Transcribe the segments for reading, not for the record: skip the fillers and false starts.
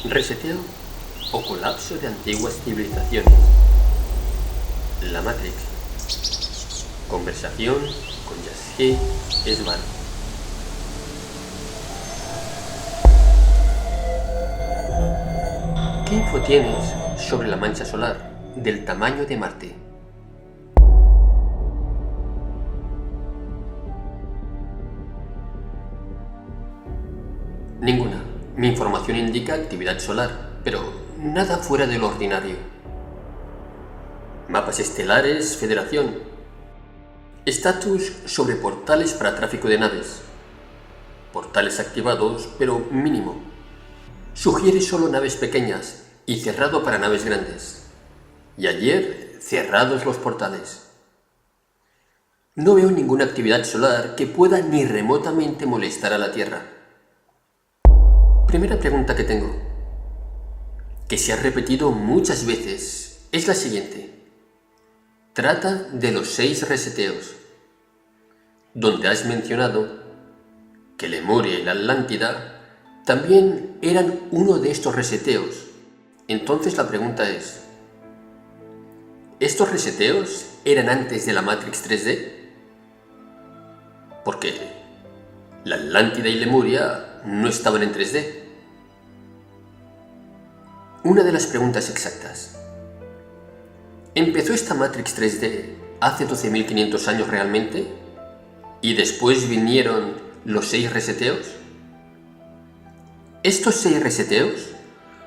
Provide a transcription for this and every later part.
Reseteo o colapso de antiguas civilizaciones. La Matrix. Conversación con Yasuhei Esbaro. ¿Qué info tienes sobre la mancha solar del tamaño de Marte? Ninguna. Mi información indica actividad solar, pero nada fuera de lo ordinario. Mapas estelares, Federación. Estatus sobre portales para tráfico de naves. Portales activados, pero mínimo. Sugiere solo naves pequeñas y cerrado para naves grandes. Y ayer, cerrados los portales. No veo ninguna actividad solar que pueda ni remotamente molestar a la Tierra. Primera pregunta que tengo, que se ha repetido muchas veces, es la siguiente. Trata de los 6 reseteos, donde has mencionado que Lemuria y la Atlántida también eran uno de estos reseteos. Entonces la pregunta es, ¿estos reseteos eran antes de la Matrix 3D? Porque la Atlántida y Lemuria no estaban en 3D. Una de las preguntas exactas. ¿Empezó esta Matrix 3D hace 12.500 años realmente? ¿Y después vinieron los 6 reseteos? ¿Estos 6 reseteos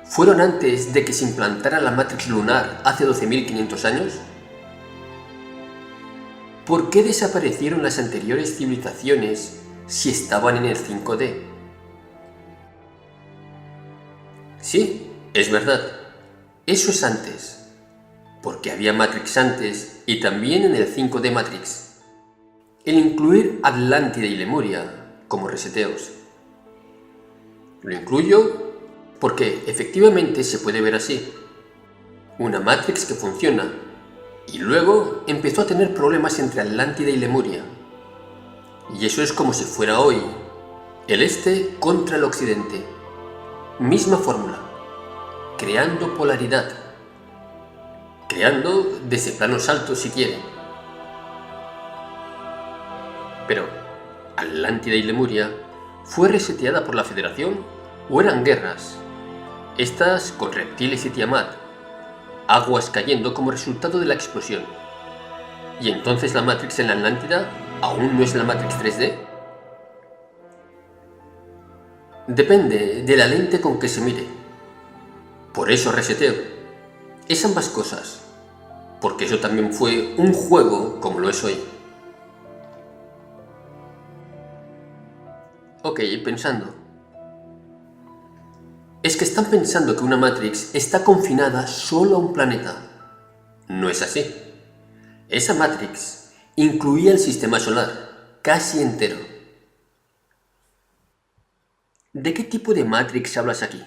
fueron antes de que se implantara la Matrix lunar hace 12.500 años? ¿Por qué desaparecieron las anteriores civilizaciones si estaban en el 5D? Sí, es verdad, eso es antes, porque había Matrix antes y también en el 5D Matrix. El incluir Atlántida y Lemuria como reseteos. Lo incluyo porque efectivamente se puede ver así. Una Matrix que funciona y luego empezó a tener problemas entre Atlántida y Lemuria. Y eso es como si fuera hoy, el este contra el occidente. Misma fórmula, creando polaridad, creando desde planos altos si quiere. Pero, ¿Atlántida y Lemuria fue reseteada por la Federación o eran guerras? Estas con reptiles y Tiamat, aguas cayendo como resultado de la explosión. ¿Y entonces la Matrix en la Atlántida aún no es la Matrix 3D? Depende de la lente con que se mire. Por eso reseteo. Es ambas cosas. Porque eso también fue un juego como lo es hoy. Ok, pensando. Es que están pensando que una Matrix está confinada solo a un planeta. No es así. Esa Matrix incluía el sistema solar, casi entero. ¿De qué tipo de Matrix hablas aquí?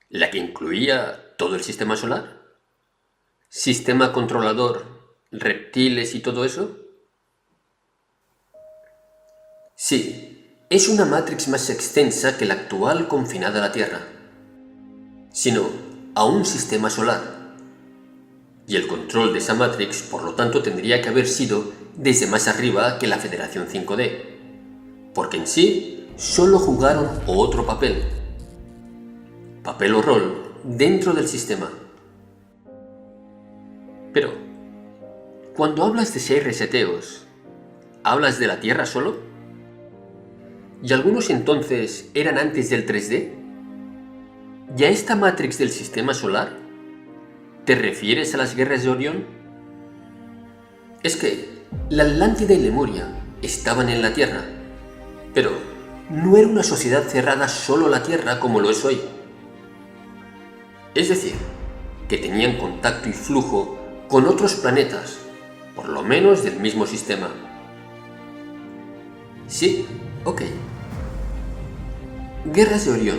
¿La que incluía todo el sistema solar? ¿Sistema controlador, reptiles y todo eso? Sí, es una Matrix más extensa que la actual confinada a la Tierra, sino a un sistema solar. Y el control de esa Matrix, por lo tanto, tendría que haber sido desde más arriba que la Federación 5D, porque en sí solo jugaron otro papel o rol dentro del sistema. Pero, cuando hablas de 6 reseteos, ¿hablas de la Tierra solo? ¿Y algunos entonces eran antes del 3D? ¿Y a esta Matrix del sistema solar? ¿Te refieres a las guerras de Orión? Es que la Atlántida y Lemuria estaban en la Tierra, pero no era una sociedad cerrada solo a la Tierra como lo es hoy. Es decir, que tenían contacto y flujo con otros planetas, por lo menos del mismo sistema. Sí, ok. Guerras de Orión,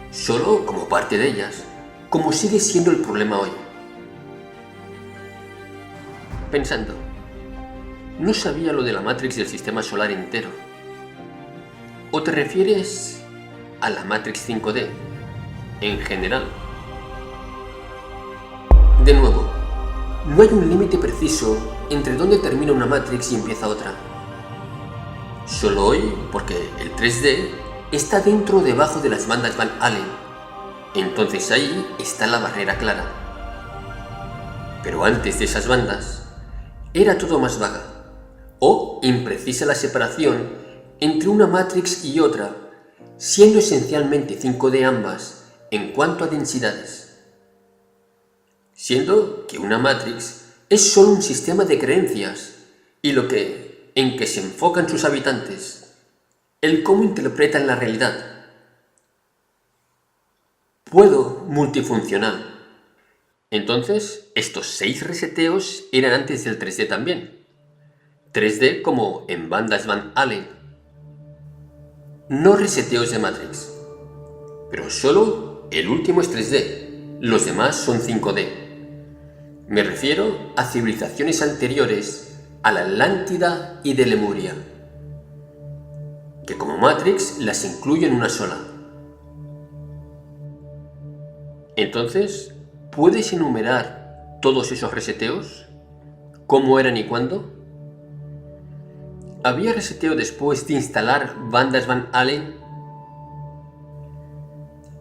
solo como parte de ellas, como sigue siendo el problema hoy. Pensando, no sabía lo de la Matrix del sistema solar entero. ¿O te refieres a la Matrix 5D, en general. De nuevo, no hay un límite preciso entre dónde termina una Matrix y empieza otra. Solo hoy, porque el 3D está dentro o debajo de las bandas Van Allen, entonces ahí está la barrera clara. Pero antes de esas bandas, era todo más vaga, o imprecisa la separación entre una Matrix y otra, siendo esencialmente 5D ambas en cuanto a densidades. Siendo que una Matrix es solo un sistema de creencias y en que se enfocan sus habitantes, el cómo interpretan la realidad. Puedo multifuncional. Entonces, estos 6 reseteos eran antes del 3D también. 3D como en bandas Van Allen. No reseteos de Matrix. Pero solo el último es 3D, los demás son 5D. Me refiero a civilizaciones anteriores a la Atlántida y de Lemuria, que como Matrix las incluyo en una sola. Entonces, ¿puedes enumerar todos esos reseteos? ¿Cómo eran y cuándo? ¿Había reseteo después de instalar bandas Van Allen?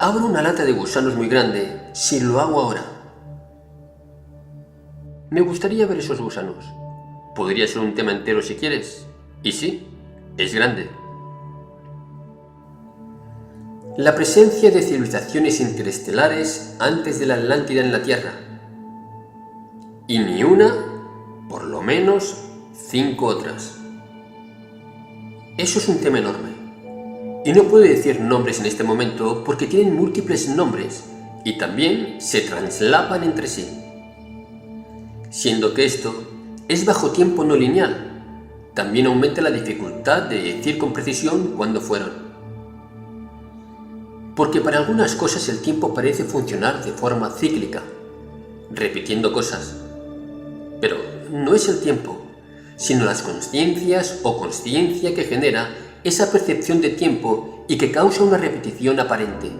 Abro una lata de gusanos muy grande si lo hago ahora. Me gustaría ver esos gusanos. Podría ser un tema entero si quieres. Y sí, es grande. La presencia de civilizaciones interestelares antes de la Atlántida en la Tierra. Y ni una, por lo menos 5 otras. Eso es un tema enorme. Y no puedo decir nombres en este momento porque tienen múltiples nombres y también se traslapan entre sí. Siendo que esto es bajo tiempo no lineal, también aumenta la dificultad de decir con precisión cuándo fueron. Porque para algunas cosas el tiempo parece funcionar de forma cíclica, repitiendo cosas. Pero no es el tiempo, sino las consciencias o consciencia que genera esa percepción de tiempo y que causa una repetición aparente.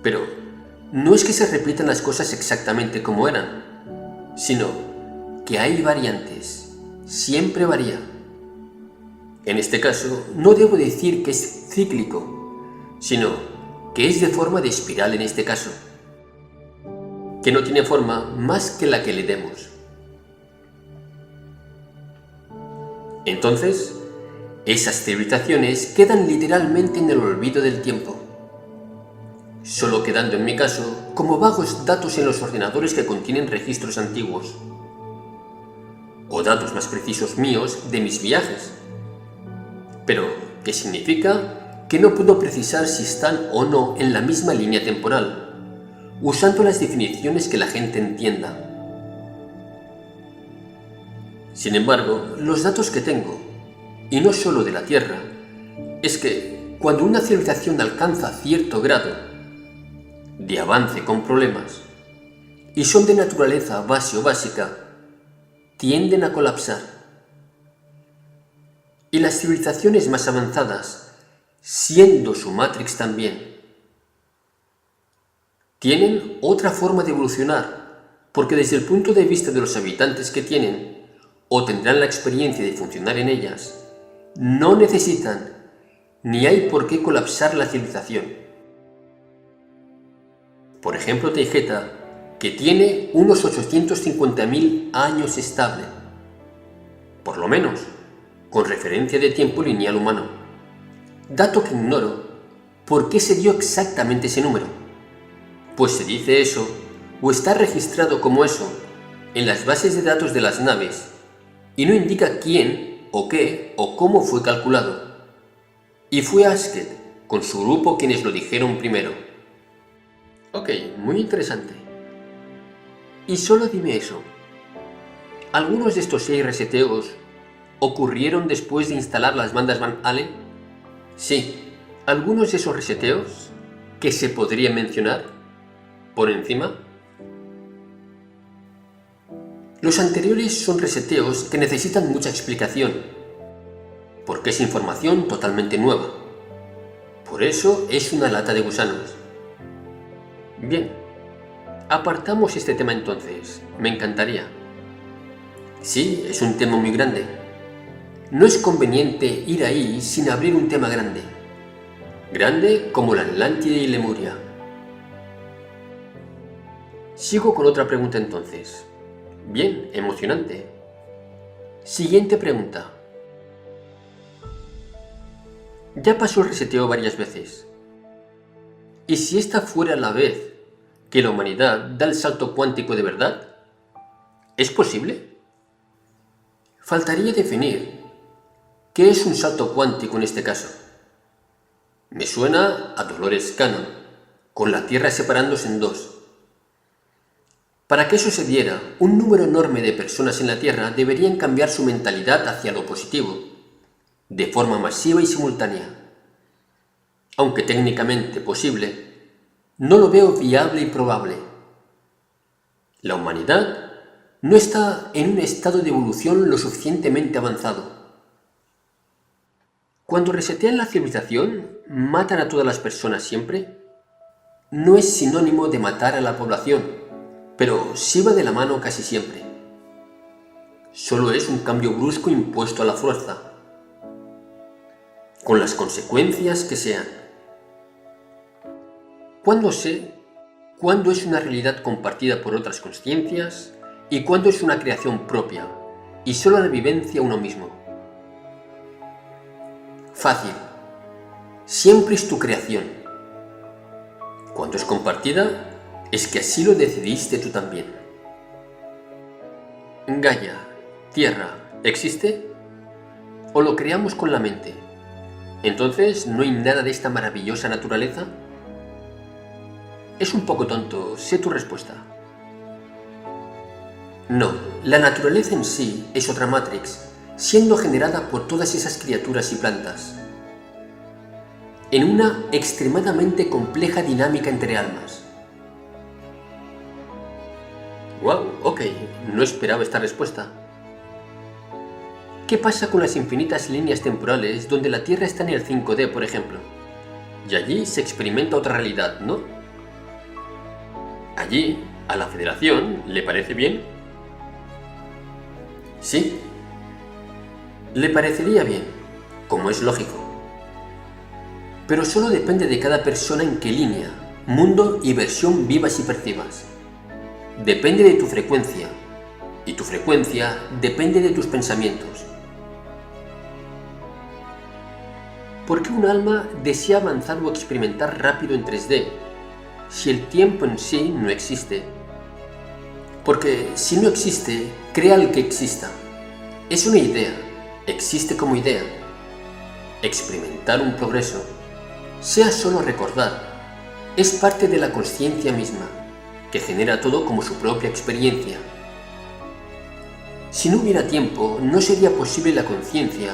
Pero no es que se repitan las cosas exactamente como eran, sino que hay variantes, siempre varía. En este caso, no debo decir que es cíclico, sino que es de forma de espiral en este caso, que no tiene forma más que la que le demos. Entonces, esas civilizaciones quedan literalmente en el olvido del tiempo, solo quedando en mi caso como vagos datos en los ordenadores que contienen registros antiguos, o datos más precisos míos de mis viajes, pero que significa que no puedo precisar si están o no en la misma línea temporal, usando las definiciones que la gente entienda. Sin embargo, los datos que tengo, y no solo de la Tierra, es que cuando una civilización alcanza cierto grado de avance con problemas, y son de naturaleza base o básica, tienden a colapsar. Y las civilizaciones más avanzadas, siendo su Matrix también, tienen otra forma de evolucionar, porque desde el punto de vista de los habitantes que tienen, o tendrán la experiencia de funcionar en ellas, no necesitan ni hay por qué colapsar la civilización. Por ejemplo, Taygeta, que tiene unos 850.000 años estable, por lo menos, con referencia de tiempo lineal humano. Dato que ignoro, ¿por qué se dio exactamente ese número? Pues se dice eso, o está registrado como eso, en las bases de datos de las naves, y no indica quién, o qué, o cómo fue calculado. Y fue Asked, con su grupo, quienes lo dijeron primero. Ok, muy interesante. Y solo dime eso. ¿Algunos de estos 6 reseteos ocurrieron después de instalar las bandas Van Allen? Sí, algunos de esos reseteos que se podría mencionar por encima. Los anteriores son reseteos que necesitan mucha explicación, porque es información totalmente nueva. Por eso es una lata de gusanos. Bien, apartamos este tema entonces. Me encantaría. Sí, es un tema muy grande. No es conveniente ir ahí sin abrir un tema grande. Grande como la Atlántida y Lemuria. Sigo con otra pregunta entonces. Bien, emocionante. Siguiente pregunta. Ya pasó el reseteo varias veces. ¿Y si esta fuera la vez que la humanidad da el salto cuántico de verdad? ¿Es posible? Faltaría definir qué es un salto cuántico en este caso. Me suena a Dolores Cannon, con la Tierra separándose en dos. Para que eso se diera, un número enorme de personas en la Tierra deberían cambiar su mentalidad hacia lo positivo, de forma masiva y simultánea. Aunque técnicamente posible, no lo veo viable y probable. La humanidad no está en un estado de evolución lo suficientemente avanzado. Cuando resetean la civilización, ¿matan a todas las personas siempre? No es sinónimo de matar a la población, pero sí va de la mano casi siempre. Solo es un cambio brusco impuesto a la fuerza, con las consecuencias que sean. ¿Cuándo sé cuándo es una realidad compartida por otras consciencias y cuándo es una creación propia y solo la vivencia uno mismo? Fácil. Siempre es tu creación. Cuando es compartida, es que así lo decidiste tú también. Gaia, Tierra, ¿existe? ¿O lo creamos con la mente? ¿Entonces no hay nada de esta maravillosa naturaleza? Es un poco tonto, sé tu respuesta. No, la naturaleza en sí es otra Matrix, siendo generada por todas esas criaturas y plantas, en una extremadamente compleja dinámica entre almas. Wow, ok, no esperaba esta respuesta. ¿Qué pasa con las infinitas líneas temporales donde la Tierra está en el 5D, por ejemplo? Y allí se experimenta otra realidad, ¿no? Allí, a la Federación, ¿le parece bien? Sí. Le parecería bien, como es lógico. Pero solo depende de cada persona en qué línea, mundo y versión vivas y percibas. Depende de tu frecuencia, y tu frecuencia depende de tus pensamientos. ¿Por qué un alma desea avanzar o experimentar rápido en 3D, si el tiempo en sí no existe? Porque si no existe, crea el que exista. Es una idea, existe como idea. Experimentar un progreso, sea solo recordar, es parte de la consciencia misma, que genera todo como su propia experiencia. Si no hubiera tiempo, no sería posible la conciencia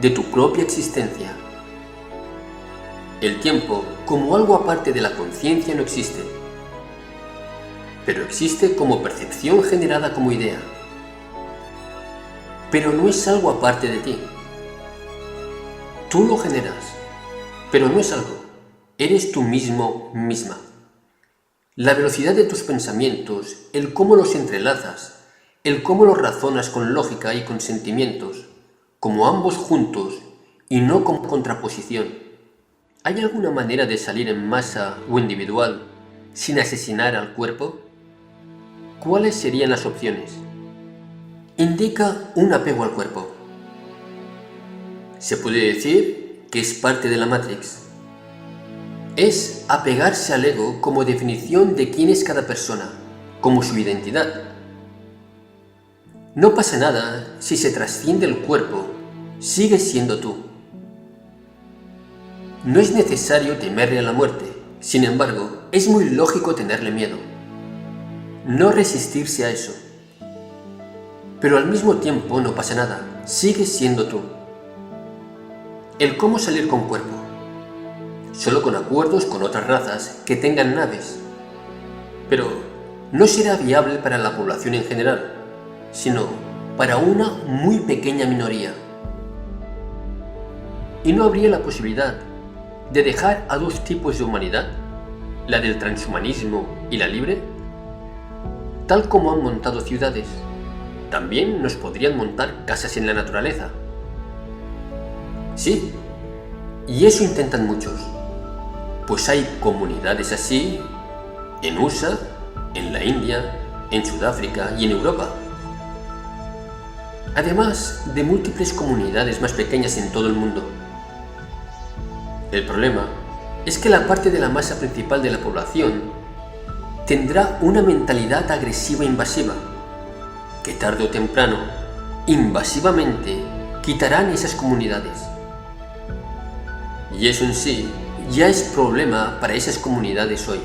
de tu propia existencia. El tiempo, como algo aparte de la conciencia, no existe, pero existe como percepción generada como idea. Pero no es algo aparte de ti. Tú lo generas, pero no es algo. Eres tú mismo, misma. La velocidad de tus pensamientos, el cómo los entrelazas, el cómo los razonas con lógica y con sentimientos, como ambos juntos y no con contraposición. ¿Hay alguna manera de salir en masa o individual sin asesinar al cuerpo? ¿Cuáles serían las opciones? Indica un apego al cuerpo. Se puede decir que es parte de la Matrix. Es apegarse al ego como definición de quién es cada persona, como su identidad. No pasa nada si se trasciende el cuerpo, sigues siendo tú. No es necesario temerle a la muerte, sin embargo, es muy lógico tenerle miedo. No resistirse a eso. Pero al mismo tiempo no pasa nada, sigues siendo tú. El cómo salir con cuerpo. Solo con acuerdos con otras razas que tengan naves. Pero no será viable para la población en general, sino para una muy pequeña minoría. Y no habría la posibilidad de dejar a dos tipos de humanidad, la del transhumanismo y la libre? Tal como han montado ciudades, también nos podrían montar casas en la naturaleza. Sí, y eso intentan muchos, pues hay comunidades así en USA, en la India, en Sudáfrica y en Europa. Además de múltiples comunidades más pequeñas en todo el mundo. El problema es que la parte de la masa principal de la población tendrá una mentalidad agresiva e invasiva, que tarde o temprano, invasivamente, quitarán esas comunidades. Y eso en sí ya es problema para esas comunidades hoy.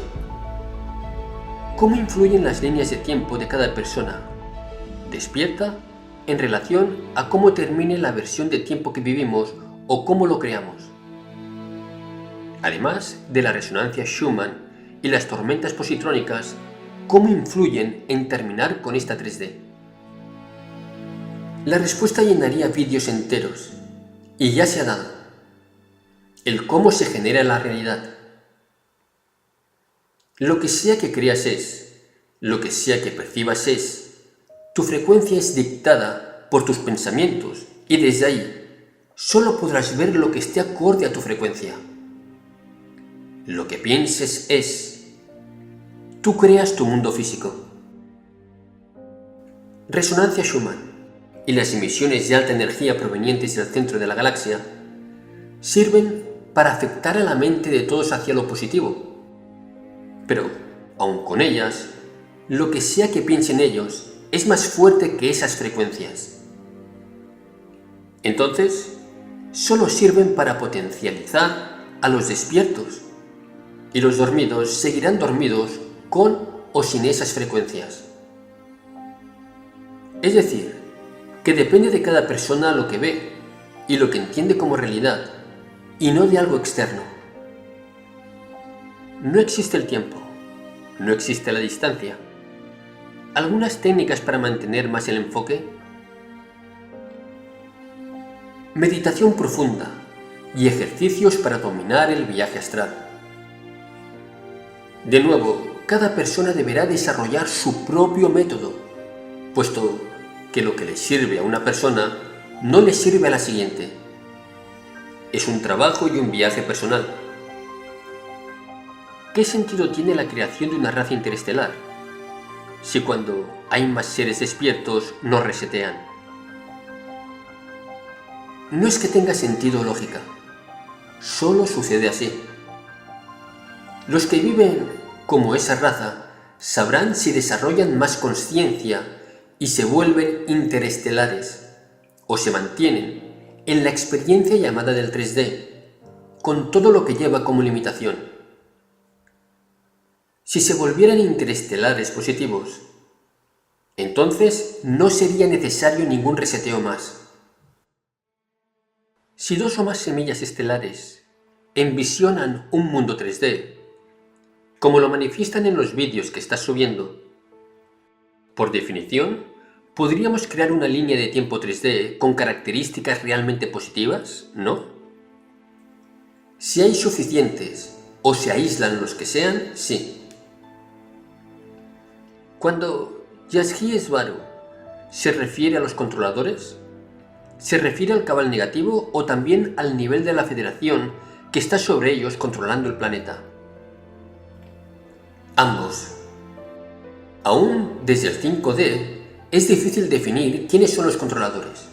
¿Cómo influyen las líneas de tiempo de cada persona despierta en relación a cómo termine la versión de tiempo que vivimos o cómo lo creamos? Además de la resonancia Schumann y las tormentas positrónicas, ¿cómo influyen en terminar con esta 3D? La respuesta llenaría vídeos enteros, y ya se ha dado. El cómo se genera la realidad. Lo que sea que creas es, lo que sea que percibas es, tu frecuencia es dictada por tus pensamientos y desde ahí solo podrás ver lo que esté acorde a tu frecuencia. Lo que pienses es, tú creas tu mundo físico. Resonancia Schumann y las emisiones de alta energía provenientes del centro de la galaxia sirven para afectar a la mente de todos hacia lo positivo. Pero, aun con ellas, lo que sea que piensen ellos es más fuerte que esas frecuencias. Entonces, solo sirven para potencializar a los despiertos, y los dormidos seguirán dormidos con o sin esas frecuencias. Es decir, que depende de cada persona lo que ve y lo que entiende como realidad, y no de algo externo. No existe el tiempo, no existe la distancia. ¿Algunas técnicas para mantener más el enfoque? Meditación profunda y ejercicios para dominar el viaje astral. De nuevo, cada persona deberá desarrollar su propio método, puesto que lo que le sirve a una persona no le sirve a la siguiente. Es un trabajo y un viaje personal. ¿Qué sentido tiene la creación de una raza interestelar si cuando hay más seres despiertos nos resetean? No es que tenga sentido o lógica, solo sucede así. Los que viven como esa raza sabrán si desarrollan más consciencia y se vuelven interestelares o se mantienen en la experiencia llamada del 3D, con todo lo que lleva como limitación. Si se volvieran interestelares positivos, entonces no sería necesario ningún reseteo más. Si dos o más semillas estelares envisionan un mundo 3D, como lo manifiestan en los vídeos que estás subiendo, por definición, podríamos crear una línea de tiempo 3D con características realmente positivas, ¿no? Si hay suficientes o se aíslan los que sean, sí. Cuando Yasgi Swaru se refiere a los controladores, ¿se refiere al cabal negativo o también al nivel de la federación que está sobre ellos controlando el planeta? Ambos. Aún desde el 5D es difícil definir quiénes son los controladores.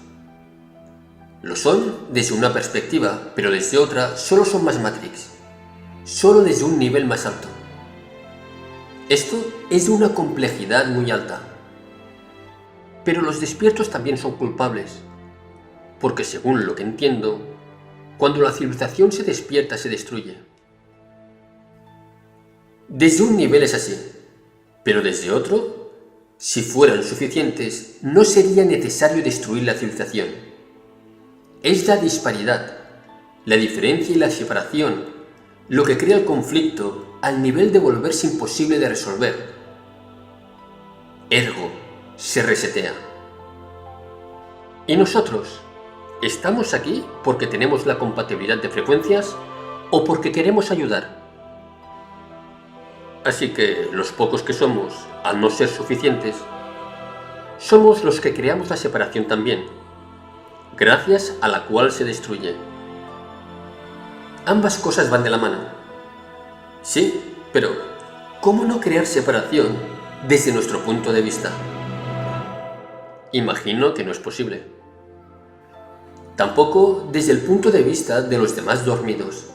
Lo son desde una perspectiva, pero desde otra solo son más Matrix, solo desde un nivel más alto. Esto es de una complejidad muy alta. Pero los despiertos también son culpables, porque según lo que entiendo, cuando la civilización se despierta se destruye. Desde un nivel es así, pero desde otro, si fueran suficientes, no sería necesario destruir la civilización. Es la disparidad, la diferencia y la separación lo que crea el conflicto al nivel de volverse imposible de resolver. Ergo, se resetea. ¿Y nosotros? ¿Estamos aquí porque tenemos la compatibilidad de frecuencias o porque queremos ayudar. Así que los pocos que somos, al no ser suficientes, somos los que creamos la separación también, gracias a la cual se destruye. Ambas cosas van de la mano. Sí, pero ¿cómo no crear separación desde nuestro punto de vista? Imagino que no es posible. Tampoco desde el punto de vista de los demás dormidos.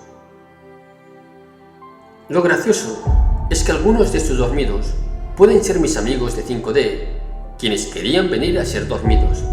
Lo gracioso es que algunos de estos dormidos pueden ser mis amigos de 5D, quienes querían venir a ser dormidos.